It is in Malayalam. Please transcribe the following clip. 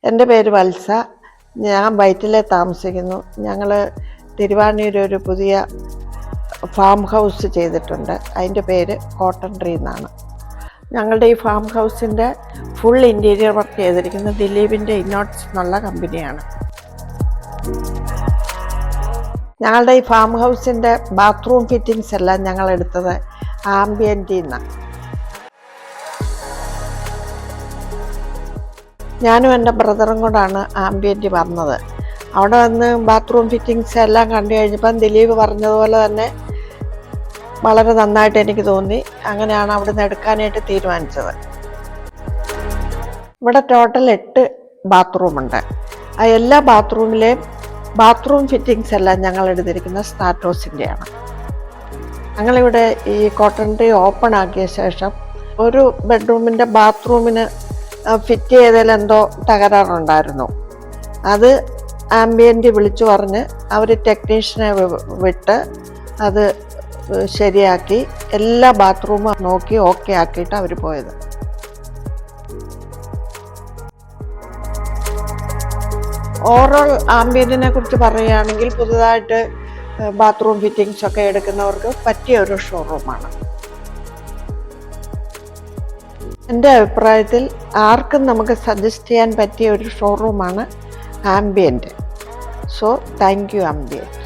എൻ്റെ പേര് വത്സ. ഞാൻ വൈറ്റിലെ താമസിക്കുന്നു. ഞങ്ങൾ തിരുവാണിയൂർ ഒരു പുതിയ ഫാം ഹൗസ് ചെയ്തിട്ടുണ്ട്. അതിൻ്റെ പേര് കോട്ടൺ ട്രീ എന്നാണ്. ഞങ്ങളുടെ ഈ ഫാം ഹൗസിൻ്റെ ഫുൾ ഇൻറ്റീരിയർ വർക്ക് ചെയ്തിരിക്കുന്നത് ദിലീപിൻ്റെ ഇന്നോട്സ് എന്നുള്ള കമ്പനിയാണ്. ഞങ്ങളുടെ ഈ ഫാം ഹൗസിൻ്റെ ബാത്റൂം ഫിറ്റിങ്സ് എല്ലാം ഞങ്ങൾ എടുത്തത് ആംബിയൻറ്റിൽ നിന്നാണ്. ഞാനും എൻ്റെ ബ്രദറും കൂടാണ് ആംബിയൻറ്റ് വന്നത്. അവിടെ വന്ന് ബാത്റൂം ഫിറ്റിങ്സ് എല്ലാം കണ്ടു കഴിഞ്ഞപ്പം ദിലീപ് പറഞ്ഞതുപോലെ തന്നെ വളരെ നന്നായിട്ട് എനിക്ക് തോന്നി. അങ്ങനെയാണ് അവിടുന്ന് എടുക്കാനായിട്ട് തീരുമാനിച്ചത്. ഇവിടെ ടോട്ടൽ 8 ബാത്റൂമുണ്ട്. ആ എല്ലാ ബാത്റൂമിലെയും ബാത്റൂം ഫിറ്റിങ്സ് എല്ലാം ഞങ്ങൾ എടുത്തിരിക്കുന്നത് സ്റ്റാറ്റോസിൻ്റെയാണ്. ഞങ്ങളിവിടെ ഈ കോട്ടൺ ട്രീ ഓപ്പൺ ആക്കിയ ശേഷം ഒരു ബെഡ്റൂമിൻ്റെ ബാത്റൂമിന് ഫിറ്റ് ചെയ്തതിലെന്തോ തകരാറുണ്ടായിരുന്നു. അത് ആംബിയൻറ്റ് വിളിച്ചു പറഞ്ഞ് അവർ ടെക്നീഷ്യനെ വിട്ട് അത് ശരിയാക്കി എല്ലാ ബാത്റൂമും നോക്കി ഓക്കെ ആക്കിയിട്ട് അവർ പോയത്. ഓവറോൾ ആംബിയൻറ്റിനെ കുറിച്ച് പറയുകയാണെങ്കിൽ പുതുതായിട്ട് ബാത്റൂം ഫിറ്റിങ്സ് ഒക്കെ എടുക്കുന്നവർക്ക് പറ്റിയ ഒരു ഷോറൂമാണ്. എൻ്റെ അഭിപ്രായത്തിൽ ആർക്കും നമുക്ക് സജസ്റ്റ് ചെയ്യാൻ പറ്റിയ ഒരു ഷോറൂമാണ് Ambient. So thank you ambient.